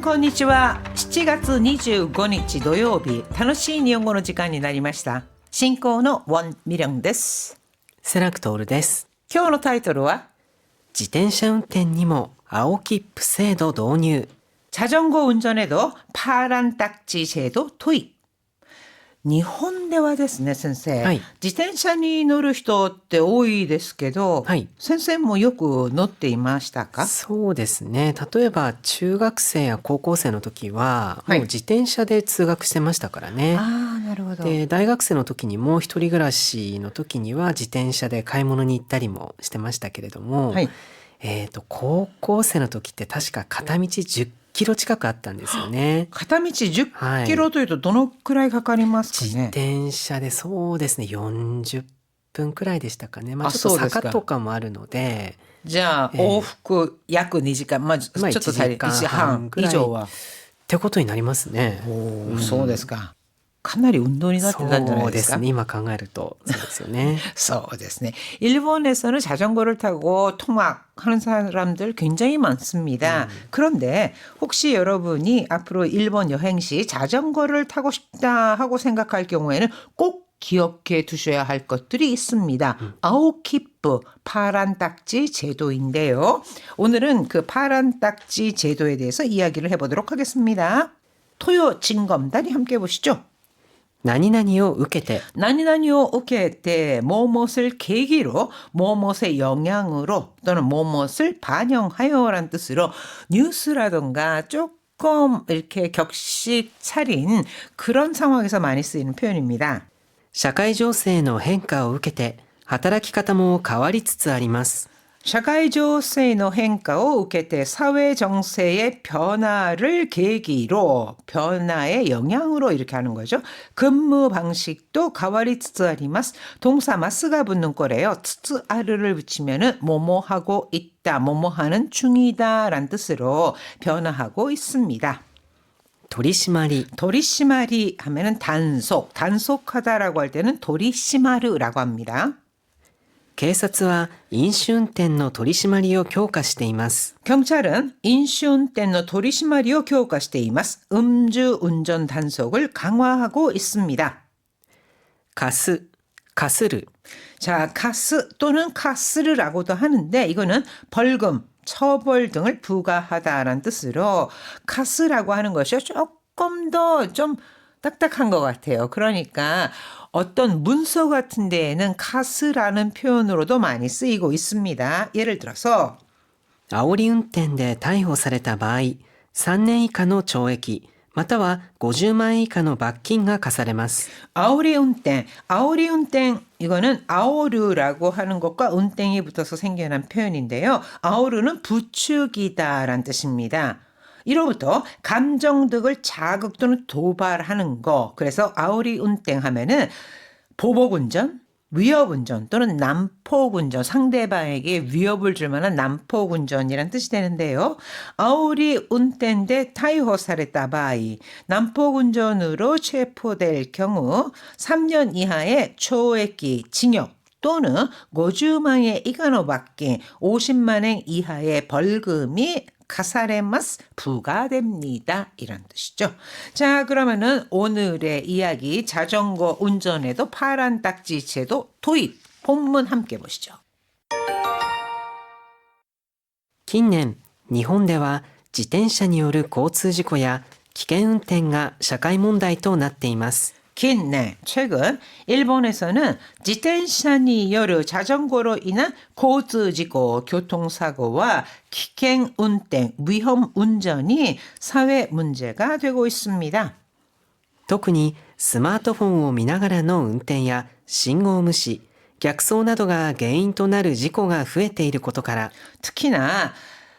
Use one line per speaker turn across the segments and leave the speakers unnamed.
こんにちは。7月25日土曜日、楽しい日本語の時間になりました。進行のウォン・ミリョンです。
セラクトールです。
今日のタイトルは
自転車運転にも青切符制度導入。
자전거 운전에도 파란 딱지 제도 도입。日本ではですね、先生、
はい、
自転車に乗る人って多いですけど、
はい、
先生もよく乗っていましたか？
そうですね。例えば中学生や高校生の時は
はい
もう自転車で通学してましたからね。
ああ、なるほど。
で、大学生の時にも一人暮らしの時には自転車で買い物に行ったりもしてましたけれども、
はい、
高校生の時って確か片道10キロ近くあったんですよね。
片道10キロというとどのくらいかかりますか
自
ね？
転車でそうですね、40分くらいでしたかね。まあちょっと
そうですか
坂とかもあるので、
じゃあ、往復約2時間、ちょっと足り1時半以上は。
ってことになりますね。
そうですか。かなり運動になってたんじゃないですか？
そうですね。今考えるとそうですよね。
そうですね. 일본에서는 자전거를 타고 통학하는 사람들 굉장히 많습니다. 그런데 혹시 여러분이 앞으로 일본 여행 시 자전거를 타고 싶다 하고 생각할 경우에는 꼭 기억해 두셔야 할 것들이 있습니다. 아오키프, 파란 딱지 제도인데요. 오늘은 그 파란 딱지 제도에 대해서 이야기를 해보도록 하겠습니다. 토요 진검다리 함께 보시죠.
何々を受けて
나니나니오 오케테 뭐뭇을 계기로 뭐뭇의 영향으로 또는 뭐뭇을 반영하여라는 뜻으로 뉴스라던가 조금 이렇게 격식 차린 그런 상황에서 많이 쓰이는 표현입니다.
社会情勢の変化を受けて働き方も変わりつつあります。
社会情勢の変化を受けて사회 정세의 변화를 계기로 변화의 영향으로 이렇게 하는 거죠. 근무 방식도 変わりつつあります. 동사 마스가 붙는 거래요. 트츠아르를 붙이면은 뭐뭐하고 있다, 뭐뭐하는 중이다라는 뜻으로 변화하고 있습니다.
取り締まり
도리시마리 하면은 단속하다라고 할 때는 도리시마르라고 합니다.
警察は飲酒運転の取り締まりを強化しています。
경찰은 인슈운텐의 도리시마리を強化しています. 음주운전 단속을 강화하고 있습니다.
貸す、貸する
자, 카스 또는 카스르라고도 하는데 이거는 벌금, 처벌 등을 부과하다라는 뜻으로 카스라고 하는 것이 조금 더 좀 딱딱한 것 같아요. 그러니까 어떤 문서 같은 데에는 카스라는 표현으로도 많이 쓰이고 있습니다. 예를 들어서
煽り運転で逮捕された場合、3年以下の懲役、または50万円以下の罰金が課されます。
아오리운땡 이거는 아오르라고 하는 것과 운땡이 붙어서 생겨난 표현인데요. 아오르는 부추기다라는 뜻입니다. 이로부터 감정득을 자극 또는 도발하는 거. 그래서 아오리운땡 하면은 보복운전, 위협운전 또는 난폭운전, 상대방에게 위협을 줄 만한 난폭운전이란 뜻이 되는데요. 아오리 운텐데 타이호 사레타바이, 난폭운전으로 체포될 경우 3년 이하의 초액기 징역 또는 고주망의 이가노 받기 50만 엔 이하의 벌금이 가사레마스 부과됩니다. 이런 뜻이죠. 자, 그러면은 오늘의 이야기 자전거 운전에도 파란 딱지 제도 도입 본문 함께 보시죠.
近年、日本では自転車による交通事故や危険運転が社会問題となっています。
최근 일본에서는 지텐샤니 요르 자전거로 인한 고즈지고, 교통사고와危険運転, 위험 운전이 사회 문제가 되고 있습니다.
特にスマートフォンを見ながらの運転や信号無視、逆走などが原因となる事故が増えていることから、
특히나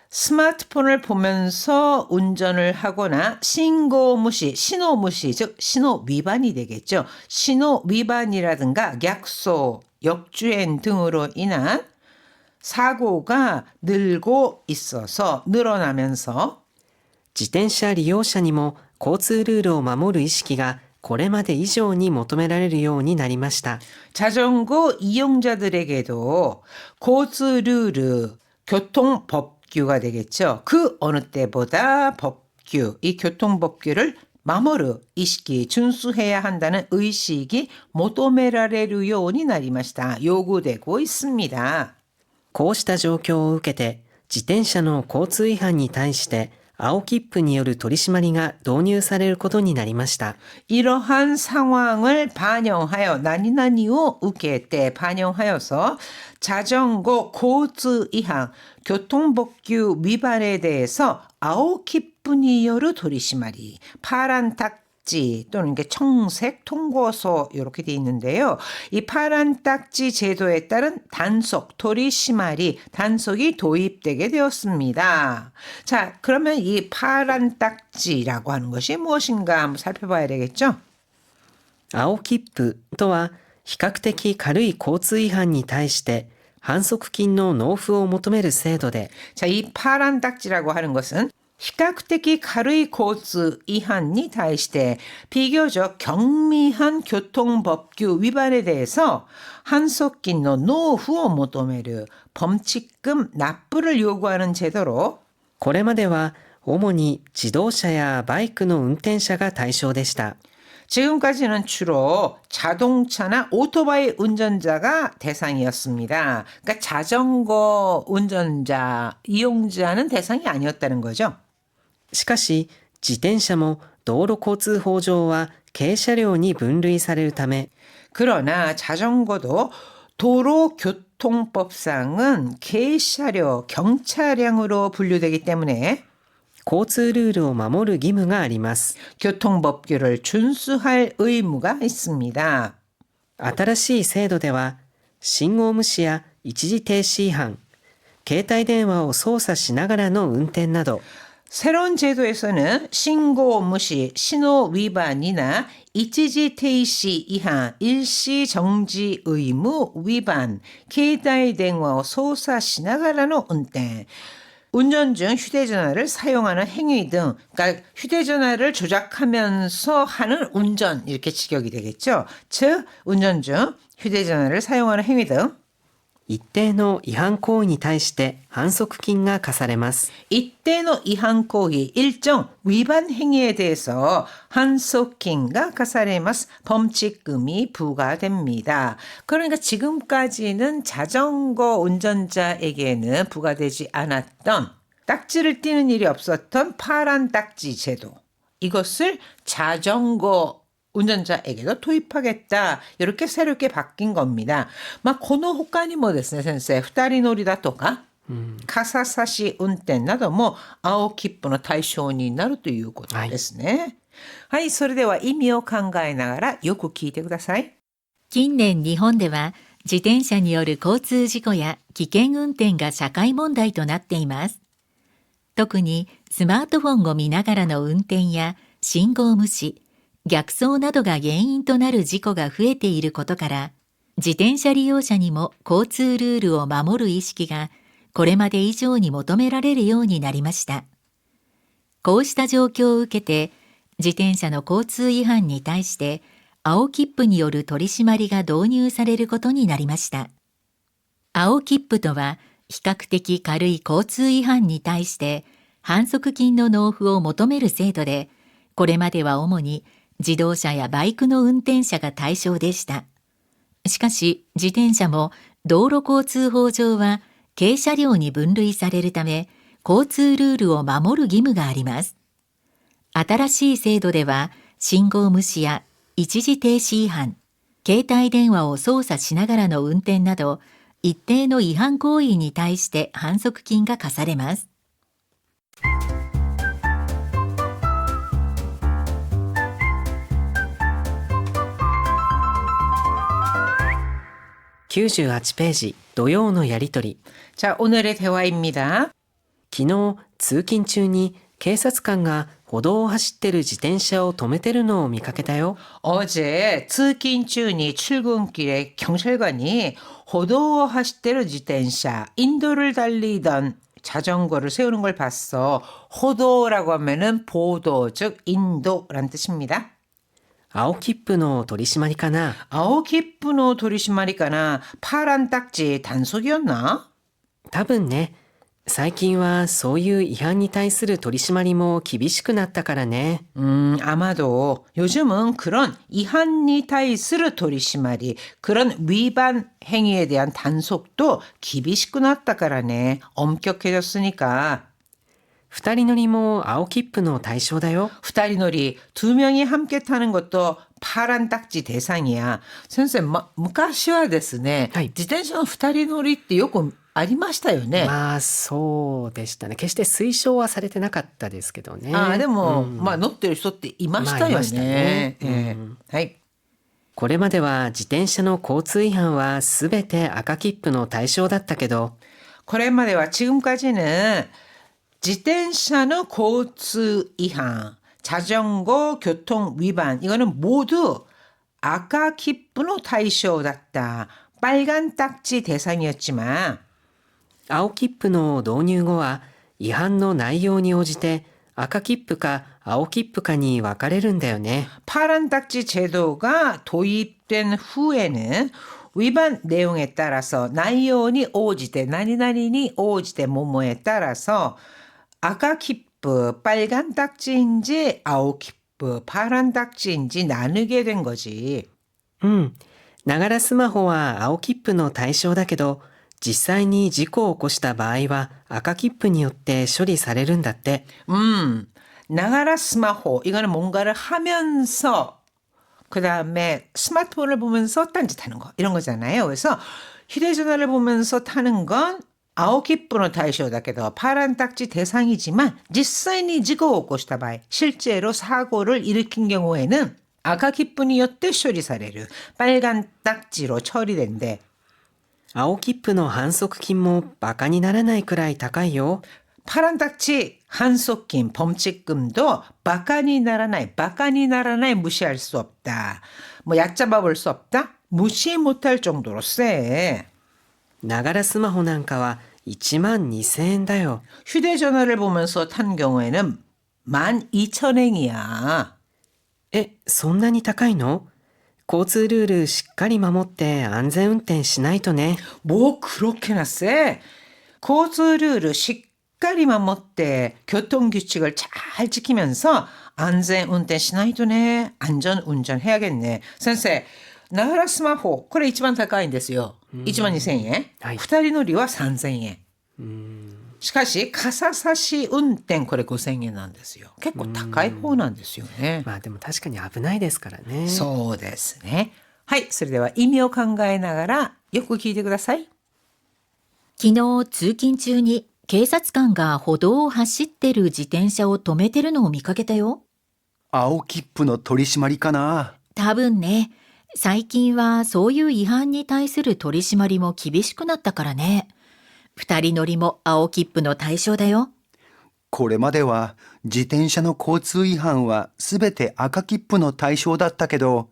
스마트폰을 보면서 운전을 하거나 신고 무시, 신호 무시, 즉 신호 위반이 되겠죠. 신호 위반이라든가 약소, 역주행 등으로 인한 사고가 늘어나면서
自転車利用者にも交通ルールを守る意識がこれまで以上に求められるようになりました。
자전거 이용자들에게도 고즈ルール, 교통법규가 되겠죠. 그 어느 때보다 교통법규, 이 교통법규를 마모르 이시기 준수해야 한다는 의식이 모토메라레루 요니 나리마시다. 요구되고 있습니다.
こうした状況を受けて、自転車の交通違反に対して青切符による取り締まりが導入されることになりました。
이러한 상황을 반영하여 나니나니오 우케테 반영하여서 자전거 고즈 이항 교통법규 위반에 대해서 아오키프니요르 도리시마리 파란 딱지 또는 이게 청색 통고서 이렇게 돼 있는데요. 이 파란 딱지 제도에 따른 단속 도리시마리 단속이 도입되게 되었습니다. 자, 그러면 이 파란 딱지라고 하는 것이 무엇인가 한번 살펴봐야 되겠죠?
青切符とは、比較的軽い交通違反に対して反則金の納付を求める制度で、
자, 이 파란 딱지라고 하는 것은比較的 軽い 交通 違反に 対して 비교적 경미한 교통법규 위반에 대해서 한속金の 納付を 求める 범칙금 납부를 요구하는 제도로
これまでは主に自動車やバイクの運転者が対象でした。
지금까지는 주로 자동차나 오토바이 운전자가 대상이었습니다. 그러니까 자전거 운전자, 이용자는 대상이 아니었다는 거죠.
しかし、自転車も道路交通法上は軽車両に分類されるため、
그러나 자전거도 도로교통법상은 개차려 경차량으로 분류되기 때문에
交通ルールを守る義務があります。
교통법규를 준수할 의무가 있습니다.
新しい制度では、信号無視や一時停止違反、携帯電話を操作しながらの運転など、
새로운 제도에서는 신고 무시, 신호 위반이나 이치지 테이시 이하, 일시 정지 의무 위반,携帯電話を操作しながらの運転, 운전 중 휴대전화를 사용하는 행위 등, 그러니까 휴대전화를 조작하면서 하는 운전 이렇게 직역이 되겠죠. 즉 운전 중 휴대전화를 사용하는 행위 등
一定の違反行為に対して反則金が課されます。
이때의 이한行為 일정 위반 행위에 대해서 한속金が 課されます. 범칙금이 부과됩니다. 그러니까 지금까지는 자전거 운전자에게는 부과되지 않았던 딱지를 띄는 일이 없었던 파란 딱지 제도. 이것을 자전거 운전자에게도 도입하겠다. 이렇게 새롭게 바뀐 겁니다. 막この他にもですね、先生、二人乗りだとか、傘差し運転なども青切符の対象になるということですね。はい、それでは意味を考えながらよく聞いてください。
近年日本では自転車による交通事故や危険運転が社会問題となっています。特にスマートフォンを見ながらの運転や信号無視、逆走などが原因となる事故が増えていることから、自転車利用者にも交通ルールを守る意識がこれまで以上に求められるようになりました。こうした状況を受けて、自転車の交通違反に対して青切符による取り締まりが導入されることになりました。青切符とは、比較的軽い交通違反に対して反則金の納付を求める制度で、これまでは主に自動車やバイクの運転者が対象でした。しかし、自転車も道路交通法上は軽車両に分類されるため、交通ルールを守る義務があります。新しい制度では、信号無視や一時停止違反、携帯電話を操作しながらの運転など、一定の違反行為に対して反則金が課されます。
98ページ、土曜のやりとり。
자, 오늘의 대화입니다.
昨日、通勤中に警察官が歩道を走ってる自転車を止めてるのを見かけたよ。
어제通勤 중이 출근길에 경찰관이 호도어 하시대로 지텐샤 인도를 달리던 자전거를 세우는 걸 봤어. 호도라고 하면은 보도, 즉 인도란 뜻입니다.
青切符の取り締まりかな。
아오키프노 도리시마리까나 파란 딱지 단속이었나?
多分ね。最近はそういう違反に対する取り締まりも厳しくなったからね。
아마도 요즘은 그런 이한니 타이스르 도리시마리 그런 위반 행위에 대한 단속도 기비시고 났다からね. 엄격해졌으니까.
二人乗りも青切符の対象だよ。
후다리놀이 두 명이 함께 타는 것도 파란 딱지 대상이야. 선생님, 昔はですね、
はい。
自転車の二人乗りってよくありましたよね。
まあそうでしたね。決して推奨はされてなかったですけどね。
でも、
うん
乗ってる人っていましたよね。
まあいましたね。
はい。
これまでは自転車の交通違反はすべて赤切符の対象だったけど、
これまでは지금까지는自転車の交通違反, 자전거 교통 위반 이거는 모두 아까 기프의対象だった. 빨간 딱지 대상이었지만
青切符の導入後は違反の内容に応じて赤切符か青切符かに分かれるんだよね。
파란 딱지 제도가 도입된 후에는 위반 내용에 따라서 나이온이 오지대 나니나니니 오지대 뭐뭐에 따라서 아까 기프 빨간 딱지인지 아오 기프 파란 딱지인지 나누게 된 거지.
うん。ながらスマホは青切符の対象だけど、実際に事故を起こした場合は赤切符によって処理されるんだって。
나가라 스마호 이거는 뭔가를 하면서 그 다음에 스마트폰을 보면서 딴짓하는 거 이런 거잖아요. 그래서 휴대전화를 보면서 타는 건 아오키프의対象だけど 파란 딱지 대상이지만 実際に事故を起こした場合 실제로 사고를 일으킨 경우에는 아카키프니よって 処理される 빨간 딱지로 처리된대.
青切符の反則金もバカにならないくらい高いよ。
파란 딱지 한속kim 범칙금도 바카니 나라나이 무시할 수 없다. 뭐 얕잡아 볼 수 없다? 무시 못할 정도로 세.
ながらスマホなんかは1万2000円だよ。
휴대전화를 보면서 탄 경우에는 12,000엔이야.
え、そんなに高いの？交通ルールしっかり守って安全運転しないとね。
뭐 그렇게나 세?交通 ルール しっかり 守って 교통규칙을 잘 지키면서 안전 운전 しないとね. 안전 운전 해야겠네. 선생, 나가라 스마호 これ一番高いんですよ. 12,000엔.
はい。
二人乗りは 3,000엔. しかし傘差し運転これ 5,000엔 なんですよ. 結構高い方なんですよね.
まあでも確かに危ないですからね。
そうですね. はい、それでは意味を考えながらよく聞いてください.
昨日通勤中に警察官が歩道を走ってる自転車を止めてるのを見かけたよ。
青切符の取り締まりかな。
多分ね。最近はそういう違反に対する取り締まりも厳しくなったからね。二人乗りも青切符の対象だよ。
これまでは自転車の交通違反はすべて赤切符の対象だったけど、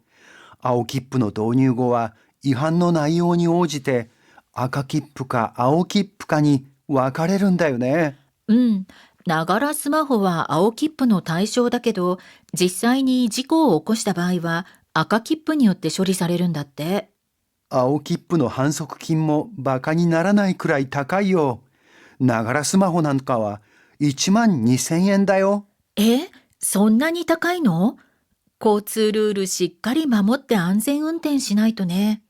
青切符の導入後は違反の内容に応じて赤切符か青切符かに分かれるんだよね。
うん。ながらスマホは青切符の対象だけど、実際に事故を起こした場合は赤切符によって処理されるんだって。
青切符の反則金もバカにならないくらい高いよ。ながらスマホなんかは1万2000円だよ。
え、そんなに高いの？交通ルールしっかり守って安全運転しないとね。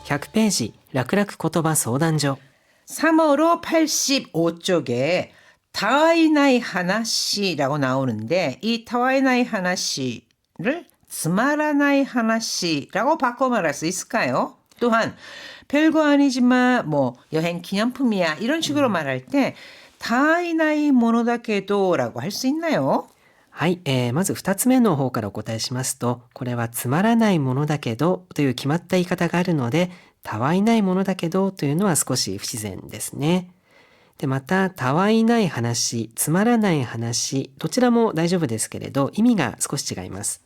100ページ楽々言葉相談所。
3호로 85쪽에 타와이나이 하나시라고 나오는데 이 타와이나이 하나시를 스마라나이 하나시라고 바꿔 말할 수 있을까요? 또한 별거 아니지만 뭐 여행 기념품이야 이런 식으로 말할 때 타와이나이 모노다케도라고 할 수 있나요?
はい、まず2つ目の方からお答えしますと、これはつまらないものだけどという決まった言い方があるので、たわいないものだけどというのは少し不自然ですね。で、また、たわいない話、つまらない話、どちらも大丈夫ですけれど、意味が少し違います。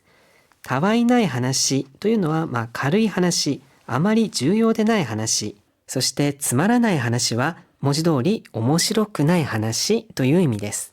たわいない話というのは、軽い話、あまり重要でない話、そしてつまらない話は文字通り面白くない話という意味です。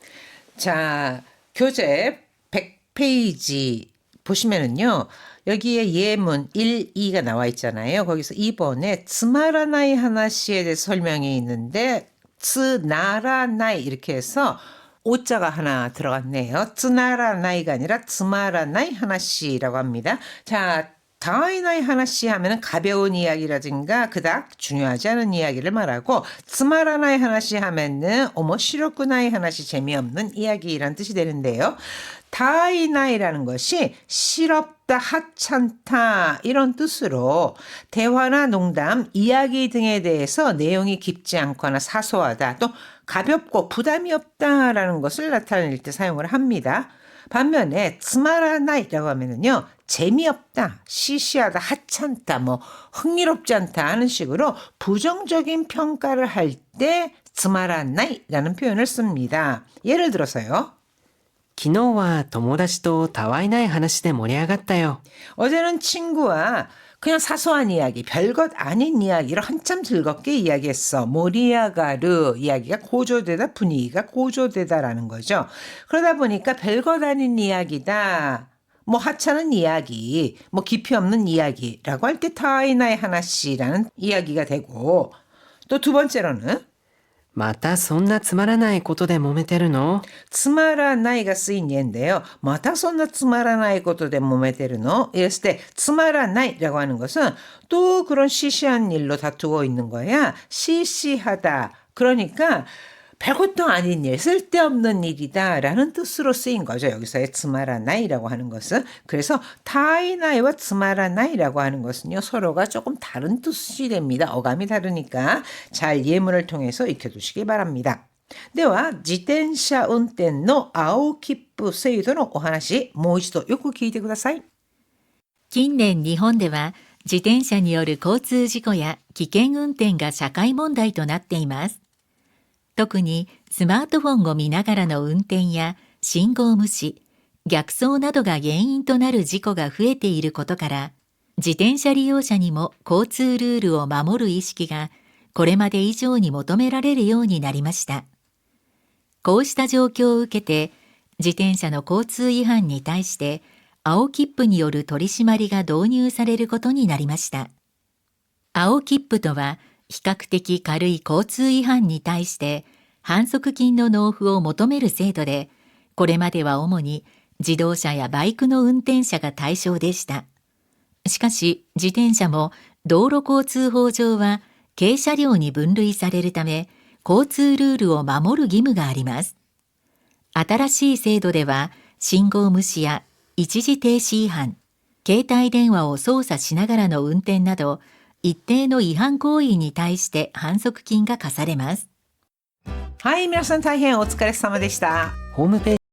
자, 교재 100페이지 보시면은요. 여기에 예문 1, 2가 나와 있잖아요. 거기서 2번에 츠마라나이 하나시에 대해서 설명이 있는데 츠나라나이 이렇게 해서 오자가 하나 들어갔네요. 츠나라나이가 아니라 츠마라나이 하나시라고 합니다. 자, 다와이나이 하나시 하면은 가벼운 이야기라든가 그닥 중요하지 않은 이야기를 말하고 츠마라나이 하나시 하면은 오모시로쿠나이 하나시 재미없는 이야기라는 뜻이 되는데요. 다이나이라는 것이 실없다, 하찮다 이런 뜻으로 대화나 농담, 이야기 등에 대해서 내용이 깊지 않거나 사소하다 또 가볍고 부담이 없다라는 것을 나타낼 때 사용을 합니다. 반면에 츠마라나이라고 하면은요. 재미없다, 시시하다, 하찮다, 뭐 흥미롭지 않다 하는 식으로 부정적인 평가를 할 때 츠마라나이라는 표현을 씁니다. 예를 들어서요.
昨日は友達とたわいない話で盛り上がったよ。
어제는 친구와 그냥 사소한 이야기, 별것 아닌 이야기를 한참 즐겁게 이야기했어. 모리아가르 이야기가 고조되다, 분위기가 고조되다라는 거죠. 그러다 보니까 별것 아닌 이야기다. 뭐 하찮은 이야기, 뭐 깊이 없는 이야기라고 할 때 타이나이 하나씨라는 이야기가 되고 또 두 번째로는
またそんなつまらないことで揉めてるの？
츠마라나이가 쓰인 예인데요. 마타 손나 츠마라나이 것도 데 몸에 때르노? 이랬을 때 츠마라나이라고 하는 것은 또 그런 시시한 일로 다투고 있는 거야. 시시하다. 그러니까 별것도 아닌 일, 쓸데없는 일이다 라는 뜻으로 쓰인 거죠. 여기서의 츠마라나이라고 하는 것은. 그래서 타이나이와 츠마라나이라고 하는 것은요. 서로가 조금 다른 뜻이 됩니다. 어감이 다르니까 잘 예문을 통해서 익혀두시기 바랍니다. では、自転車運転の青切符制度のお話、もう一度よく聞いてください。
近年日本では自転車による交通事故や危険運転が社会問題となっています。特にスマートフォンを見ながらの運転や信号無視、逆走などが原因となる事故が増えていることから、自転車利用者にも交通ルールを守る意識がこれまで以上に求められるようになりました。こうした状況を受けて、自転車の交通違反に対して青切符による取り締まりが導入されることになりました。青切符とは、比較的軽い交通違反に対して反則金の納付を求める制度で、これまでは主に自動車やバイクの運転者が対象でした。しかし、自転車も道路交通法上は軽車両に分類されるため、交通ルールを守る義務があります。新しい制度では、信号無視や一時停止違反、携帯電話を操作しながらの運転など、一定の違反行為に対して反則金が課されます。
はい、皆さん大変お疲れ様でした。
ホームページ